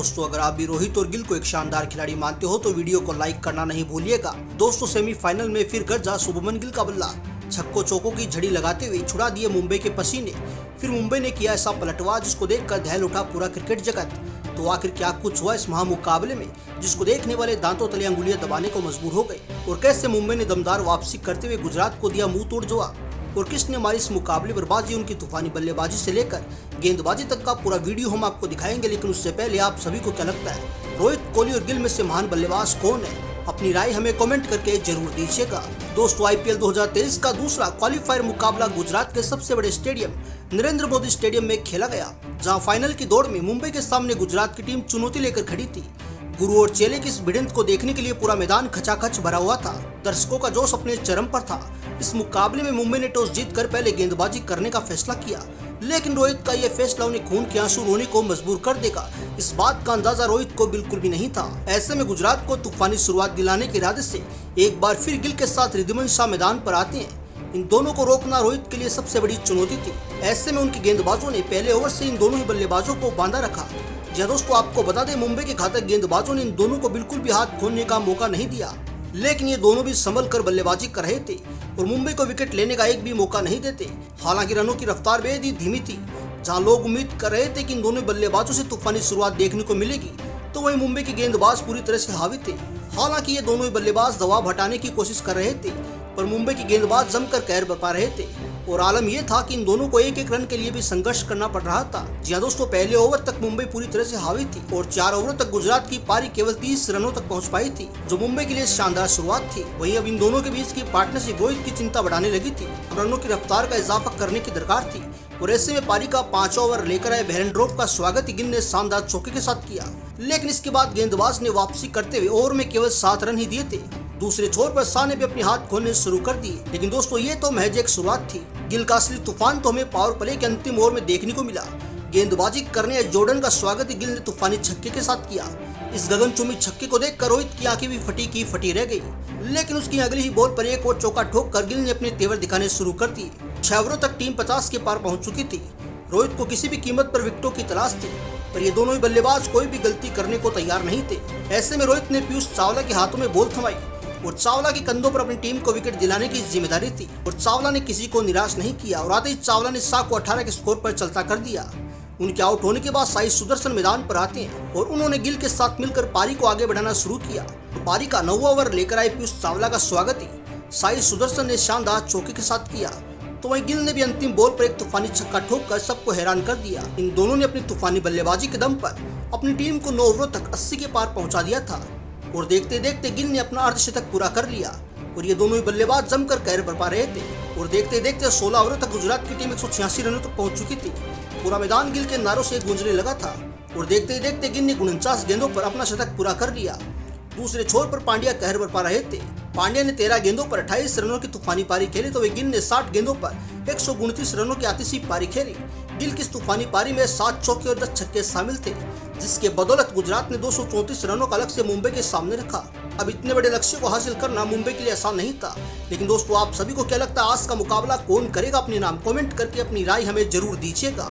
दोस्तों, अगर आप भी रोहित और गिल को एक शानदार खिलाड़ी मानते हो तो वीडियो को लाइक करना नहीं भूलिएगा। दोस्तों, सेमीफाइनल में फिर गरजा शुभमन गिल का बल्ला। छक्कों चौकों की झड़ी लगाते हुए छुड़ा दिए मुंबई के पसीने। फिर मुंबई ने किया ऐसा पलटवार जिसको देखकर दहल उठा पूरा क्रिकेट जगत। तो आखिर क्या कुछ हुआ इस महामुकाबले में जिसको देखने वाले दांतों तले अंगुलियां दबाने को मजबूर हो गए, और कैसे मुंबई ने दमदार वापसी करते हुए गुजरात को दिया मुंह तोड़ जवाब, और किसने हमारी इस मुकाबले पर बाजी, उनकी तूफानी बल्लेबाजी से लेकर गेंदबाजी तक का पूरा वीडियो हम आपको दिखाएंगे। लेकिन उससे पहले आप सभी को क्या लगता है, रोहित कोहली और गिल में से महान बल्लेबाज कौन है? अपनी राय हमें कमेंट करके जरूर दीजिएगा। दोस्तों, आईपीएल 2023 का दूसरा क्वालिफायर मुकाबला गुजरात के सबसे बड़े स्टेडियम नरेंद्र मोदी स्टेडियम में खेला गया, जहां फाइनल की दौड़ में मुंबई के सामने गुजरात की टीम चुनौती लेकर खड़ी थी। गुरु और चेले की इस भिड़ंत को देखने के लिए पूरा मैदान खचाखच भरा हुआ था। दर्शकों का जोश अपने चरम पर था। इस मुकाबले में मुंबई ने टॉस जीतकर पहले गेंदबाजी करने का फैसला किया, लेकिन रोहित का यह फैसला उन्हें खून के आंसू रोने को मजबूर कर देगा, इस बात का अंदाजा रोहित को बिल्कुल भी नहीं था। ऐसे में गुजरात को तूफानी शुरुआत दिलाने के इरादे से एक बार फिर गिल के साथ रिद्धिमान शाह मैदान पर आते हैं। इन दोनों को रोकना रोहित के लिए सबसे बड़ी चुनौती थी। ऐसे में उनके गेंदबाजों ने पहले ओवर से इन दोनों ही बल्लेबाजों को बांधा रखा। जी दोस्तों, आपको बता दें, मुंबई के घातक गेंदबाजों ने इन दोनों को बिल्कुल भी हाथ खोलने का मौका नहीं दिया, लेकिन ये दोनों भी संभल कर बल्लेबाजी कर रहे थे और मुंबई को विकेट लेने का एक भी मौका नहीं देते। हालांकि रनों की रफ्तार बेहद ही धीमी थी। जहां लोग उम्मीद कर रहे थे कि इन दोनों बल्लेबाजों से तूफानी शुरुआत देखने को मिलेगी, तो वहीं मुंबई के गेंदबाज पूरी तरह से हावी थे। हालांकि ये दोनों ही बल्लेबाज दबाव हटाने की कोशिश कर रहे थे, पर मुंबई के गेंदबाज जमकर कहर बरपा रहे थे, और आलम यह था कि इन दोनों को एक एक रन के लिए भी संघर्ष करना पड़ रहा था। जी हां दोस्तों, पहले ओवर तक मुंबई पूरी तरह से हावी थी और 4 ओवरों तक गुजरात की पारी केवल 30 रनों तक पहुंच पाई थी, जो मुंबई के लिए शानदार शुरुआत थी। वहीं अब इन दोनों के बीच की पार्टनरशिप रोहित की चिंता बढ़ाने लगी थी। रनों की रफ्तार का इजाफा करने की दरकार थी, और ऐसे में पारी का 5वां ओवर लेकर आए बेरेंड्रोफ का स्वागत गिल ने शानदार चौके के साथ किया, लेकिन इसके बाद गेंदबाज ने वापसी करते हुए ओवर में केवल 7 रन ही दिए थे। दूसरे छोर पर शाह ने भी अपने हाथ खोलने शुरू कर दिए। लेकिन दोस्तों, ये तो महज एक शुरुआत थी। गिल का असली तूफान तो हमें पावर प्ले के अंतिम ओवर में देखने को मिला। गेंदबाजी करने जॉर्डन का स्वागत गिल ने तूफानी छक्के के साथ किया। इस गगनचुंबी छक्के को देखकर रोहित की आंखें भी फटी रह गई, लेकिन उसकी अगली ही बॉल पर एक और चौका ठोक कर गिल ने अपने तेवर दिखाने शुरू कर दिए। 6 ओवरों तक टीम 50 के पार पहुंच चुकी थी। रोहित को किसी भी कीमत पर विकेटों की तलाश थी, पर ये दोनों ही बल्लेबाज कोई भी गलती करने को तैयार नहीं थे। ऐसे में रोहित ने पीयूष चावला के हाथों में बॉल थमाई, और चावला के कंधों पर अपनी टीम को विकेट दिलाने की जिम्मेदारी थी, और चावला ने किसी को निराश नहीं किया, और आते ही चावला ने शाह को 18 के स्कोर पर चलता कर दिया। उनके आउट होने के बाद साई सुदर्शन मैदान पर आते हैं, और उन्होंने गिल के साथ मिलकर पारी को आगे बढ़ाना शुरू किया। पारी का 9वां ओवर लेकर आए पीयूष चावला का स्वागत ही साई सुदर्शन ने शानदार चौके के साथ किया, तो वहीं गिल ने भी अंतिम बॉल पर एक तूफानी छक्का ठोककर सबको हैरान कर दिया। इन दोनों ने अपनी तूफानी बल्लेबाजी के दम पर अपनी टीम को 9 ओवरों तक 80 के पार पहुंचा दिया था, और देखते देखते गिल ने अपना अर्धशतक पूरा कर लिया, और ये दोनों ही बल्लेबाज जमकर कहर बरपा रहे थे। और देखते देखते 16 ओवरों तक गुजरात की टीम 186 रनों तक पहुंच चुकी थी। पूरा मैदान गिल के नारों से गूंजने लगा था, और देखते देखते गिल ने 49 गेंदों पर अपना शतक पूरा कर लिया। दूसरे छोर पर पांड्या कहर बरपा रहे थे। पांड्या ने 13 गेंदों पर 28 रनों की तूफानी पारी खेली, तो गिल ने 60 गेंदों पर 129 रनों की आतिशी पारी खेली। गिल की इस तूफानी पारी में 7 चौके और 10 छक्के शामिल थे, जिसके बदौलत गुजरात ने 234 रनों का लक्ष्य मुंबई के सामने रखा। अब इतने बड़े लक्ष्य को हासिल करना मुंबई के लिए आसान नहीं था। लेकिन दोस्तों, आप सभी को क्या लगता है, आज का मुकाबला कौन करेगा? अपने नाम कमेंट करके अपनी राय हमें जरूर दीजिएगा।